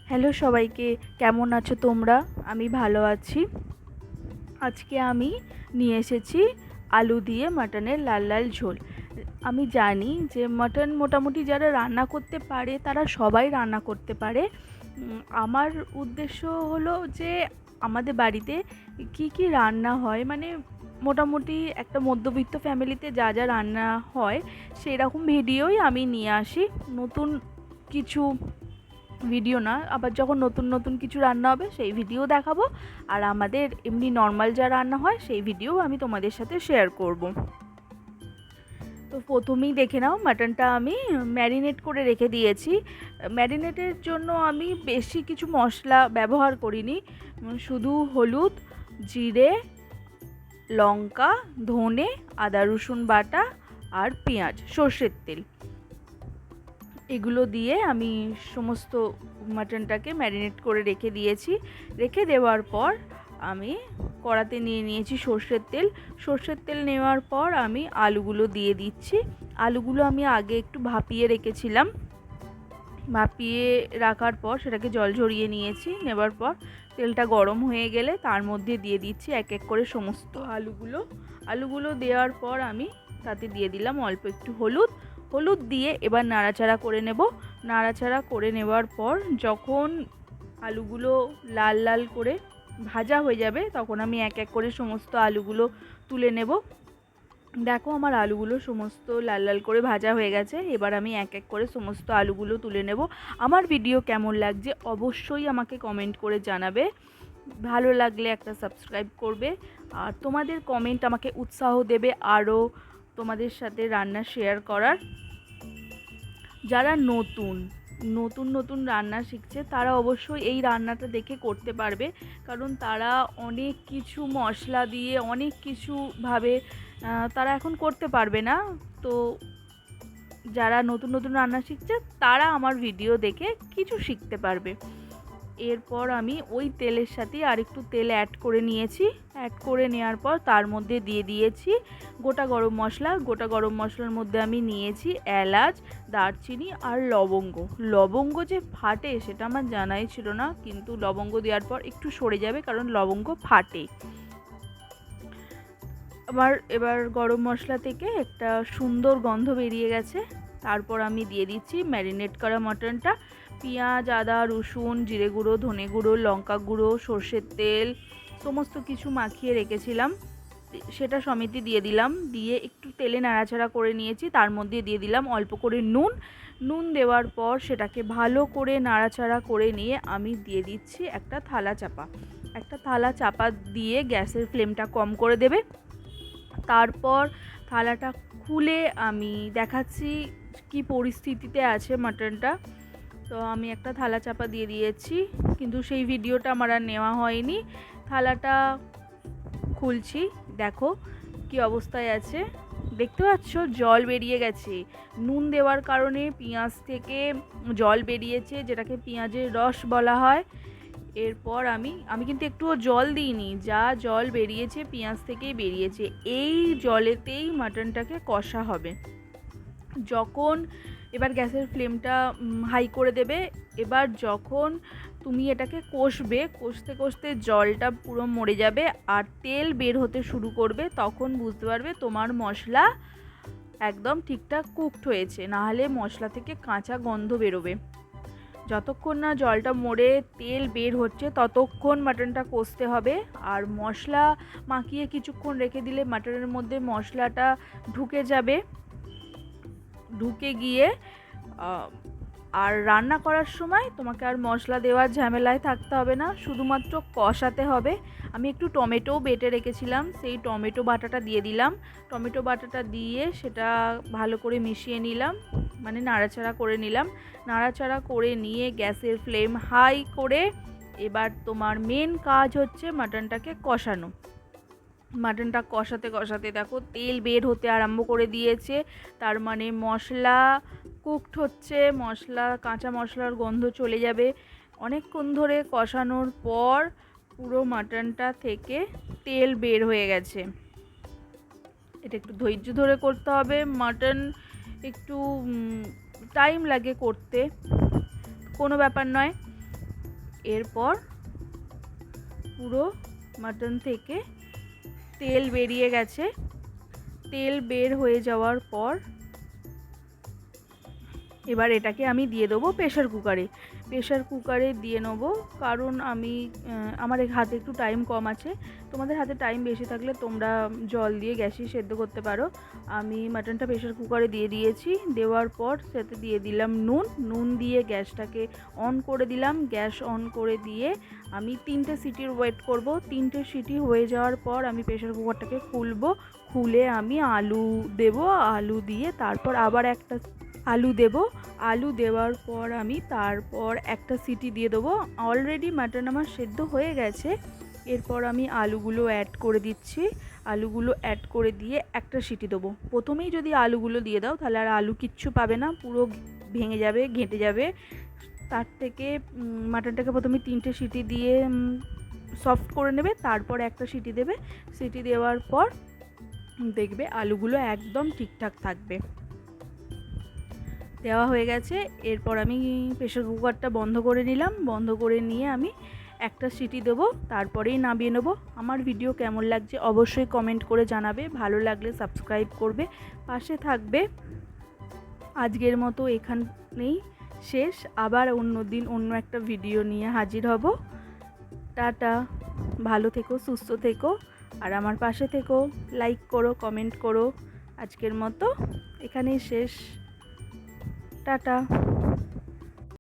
Hello সবাইকে, কেমন আছো তোমরা? আমি ভালো আছি। আজকে আমি নিয়ে এসেছি আলু দিয়ে মাটনের লাল লাল ঝোল। আমি জানি যে মাটন মোটামুটি যারা রান্না করতে পারে তারা সবাই রান্না করতে পারে। আমার উদ্দেশ্য হলো যে আমাদের বাড়িতে কি কি রান্না হয়, মানে মোটামুটি একটা মধ্যবিত্ত ফ্যামিলিতে যা যা রান্না হয় সেই রকম ভিডিওই আমি নিয়ে আসি। নতুন কিছু ভিডিও না, আবার যখন নতুন নতুন কিছু রান্না হবে সেই ভিডিও দেখাবো, আর আমাদের এমনি নর্মাল যা রান্না হয় সেই ভিডিও আমি তোমাদের সাথে শেয়ার করব। তো প্রথমেই দেখে নাও, মাটনটা আমি ম্যারিনেট করে রেখে দিয়েছি। ম্যারিনেটের জন্য আমি বেশি কিছু মশলা ব্যবহার করিনি, শুধু হলুদ, জিরে, লঙ্কা, ধনে, আদা রসুন বাটা আর পেঁয়াজ, সর্ষের তেল, এগুলো দিয়ে আমি সমস্ত মাটনটাকে ম্যারিনেট করে রেখে দিয়েছি। রেখে দেওয়ার পর আমি কড়াতে নিয়ে নিয়েছি সর্ষের তেল নেওয়ার পর আমি আলুগুলো দিয়ে দিচ্ছি। আলুগুলো আমি আগে একটু ভাপিয়ে রেখেছিলাম। ভাপিয়ে রাখার পর সেটাকে জল ঝরিয়ে নিয়েছি। নেবার পর তেলটা গরম হয়ে গেলে তার মধ্যে দিয়ে দিচ্ছি এক এক করে সমস্ত আলুগুলো দেওয়ার পর আমি তাতে দিয়ে দিলাম অল্প একটু হলুদ দিয়ে এবার নাড়াচাড়া করে নেব। নাড়াচাড়া করে নেওয়ার পর যখন আলুগুলো লাল লাল করে ভাজা হয়ে যাবে তখন আমি এক এক করে সমস্ত আলুগুলো তুলে নেব। দেখো আমার আলুগুলো সমস্ত লাল লাল করে ভাজা হয়ে গেছে। এবার আমি এক এক করে সমস্ত আলুগুলো তুলে নেব। আমার ভিডিও কেমন লাগছে অবশ্যই আমাকে কমেন্ট করে জানাবে। ভালো লাগলে একটা সাবস্ক্রাইব করবে, আর তোমাদের কমেন্ট আমাকে উৎসাহ দেবে আরও তোমাদের সাথে রান্না শেয়ার করার। যারা নতুন নতুন রান্না শিখছে তারা অবশ্যই এই রান্নাটা দেখে করতে পারবে, কারণ তারা অনেক কিছু মশলা দিয়ে অনেক কিছুভাবে তারা এখন করতে পারবে না। তো যারা নতুন রান্না শিখছে তারা আমার ভিডিও দেখে কিছু শিখতে পারবে। এরপর আমি ওই তেলের সাথে আর একটু তেল অ্যাড করে নিয়েছি। অ্যাড করে নেওয়ার পর তার মধ্যে দিয়ে দিয়েছি গোটা গরম মশলার মধ্যে আমি নিয়েছি এলাচ, দারচিনি আর লবঙ্গ যে ফাটে সেটা আমার জানাই ছিল না, কিন্তু লবঙ্গ দেওয়ার পর একটু সরে যাবে কারণ লবঙ্গ ফাটে। এবার গরম মশলা থেকে একটা সুন্দর গন্ধ বেরিয়ে গেছে। তারপর আমি দিয়ে দিচ্ছি ম্যারিনেট করা মটনটা। পেঁয়াজ, আদা রসুন, জিরে গুঁড়ো, ধনে গুঁড়ো, লঙ্কা গুঁড়ো, সর্ষের তেল সমস্ত কিছু মাখিয়ে রেখেছিলাম, সেটা সমেতই দিয়ে দিলাম। দিয়ে একটু তেলে নাড়াচাড়া করে নিয়েছি। তার মধ্যে দিয়ে দিলাম অল্প করে নুন দেওয়ার পর সেটাকে ভালো করে নাড়াচাড়া করে নিয়ে আমি দিয়ে দিচ্ছি একটা থালা চাপা দিয়ে গ্যাসের ফ্লেমটা কম করে দেবে। তারপর থালাটা খুলে আমি দেখাচ্ছি কি পরিস্থিতিতে আছে মাটনটা। তো আমি একটা থালা চাপা দিয়ে দিয়েছি, কিন্তু সেই ভিডিওটা আমার আর নেওয়া হয়নি। থালাটা খুলছি, দেখো কি অবস্থায় আছে। দেখতে পাচ্ছ জল বেরিয়ে গেছে, নুন দেওয়ার কারণে পেঁয়াজ থেকে জল বেরিয়েছে, যেটাকে পেঁয়াজের রস বলা হয়। এরপর আমি কিন্তু একটুও জল দিইনি, যা জল বেরিয়েছে পেঁয়াজ থেকেই বেরিয়েছে। এই জলেতেই মাটনটাকে কষা হবে। এবার গ্যাসের ফ্লেমটা হাই করে দেবে। এবার যখন তুমি এটাকে কষতে কষতে জলটা পুরো মরে যাবে আর তেল বের হতে শুরু করবে, তখন বুঝতে পারবে তোমার মশলা একদম ঠিকঠাক কুকড হয়েছে, নাহলে মশলা থেকে কাঁচা গন্ধ বেরোবে। যতক্ষণ না জলটা মরে তেল বের হচ্ছে ততক্ষণ মাটনটা কষতে হবে। আর মশলা মাখিয়ে কিছুক্ষণ রেখে দিলে মাটনের মধ্যে মশলাটা ঢুকে গিয়ে আর রান্না করার সময় তোমাকে আর মশলা দেওয়ার ঝামেলায় থাকতে হবে না, শুধুমাত্র কষাতে হবে। আমি একটু টমেটোও বেটে রেখেছিলাম, সেই টমেটো বাটাটা দিয়ে দিলাম। টমেটো বাটাটা দিয়ে সেটা ভালো করে মিশিয়ে নিলাম, মানে নাড়াচাড়া করে নিয়ে গ্যাসের ফ্লেম হাই করে এবার তোমার মেন কাজ হচ্ছে মাটনটাকে কষানো। মাটনটা কষাতে কষাতে দেখো তেল বের হতে আরম্ভ করে দিয়েছে, তার মানে মশলা কুকড হচ্ছে, কাঁচা মশলার গন্ধ চলে যাবে। অনেকক্ষণ ধরে কষানোর পর পুরো মাটনটা থেকে তেল বের হয়ে গেছে। এটা একটু ধৈর্য ধরে করতে হবে, মাটন একটু টাইম লাগে করতে, কোনো ব্যাপার নয়। এরপর পুরো মাটন থেকে তেল বেরিয়ে গেছে। তেল বের হয়ে যাওয়ার পর এবার এটাকে আমি দিয়ে দেবো প্রেশার কুকারে দিয়ে নেবো, কারণ আমার হাতে একটু টাইম কম আছে। তোমাদের হাতে টাইম বেশি থাকলে তোমরা জল দিয়ে গ্যাসে সেদ্ধ করতে পারো। আমি মাটনটা প্রেশার কুকারে দিয়ে দিয়েছি। দেওয়ার পর সাথে দিয়ে দিলাম নুন দিয়ে গ্যাসটাকে অন করে দিলাম। গ্যাস অন করে দিয়ে আমি 3টে সিটির ওয়েট করব। 3টে সিটি হয়ে যাওয়ার পর আমি প্রেশার কুকারটাকে খুলে আমি আলু দেব। আলু দিয়ে তারপর আবার একটা আলু দেব। আলু দেওয়ার পর আমি তারপর একটা সিটি দিয়ে দেবো। অলরেডি মাটন আমার সেদ্ধ হয়ে গেছে। এরপর আমি আলুগুলো অ্যাড করে দিচ্ছি। আলুগুলো অ্যাড করে দিয়ে একটা সিটি দেবো। প্রথমেই যদি আলুগুলো দিয়ে দাও তাহলে আর আলু কিচ্ছু পাবে না, পুরো ভেঙে যাবে, ঘেঁটে যাবে। তার থেকে মাটনটাকে প্রথমে 3টে সিটি দিয়ে সফট করে নেবে, তারপর একটা সিটি দেবে। সিটি দেওয়ার পর দেখবে আলুগুলো একদম ঠিকঠাক থাকবে। দেওয়া হয়ে গেছে। এরপর আমি প্রেশার কুকারটা বন্ধ করে নিলাম। বন্ধ করে নিয়ে আমি একটা সিটি দেবো, তারপরেই নামিয়ে নেবো। আমার ভিডিও কেমন লাগছে অবশ্যই কমেন্ট করে জানাবে। ভালো লাগলে সাবস্ক্রাইব করবে, পাশে থাকবে। আজকের মতো এখানেই শেষ। আবার অন্য দিন অন্য একটা ভিডিও নিয়ে হাজির হব। টাটা, ভালো থেকো, সুস্থ থেকো, আর আমার পাশে থেকো। লাইক করো, কমেন্ট করো। আজকের মতো এখানেই শেষ। টাটা।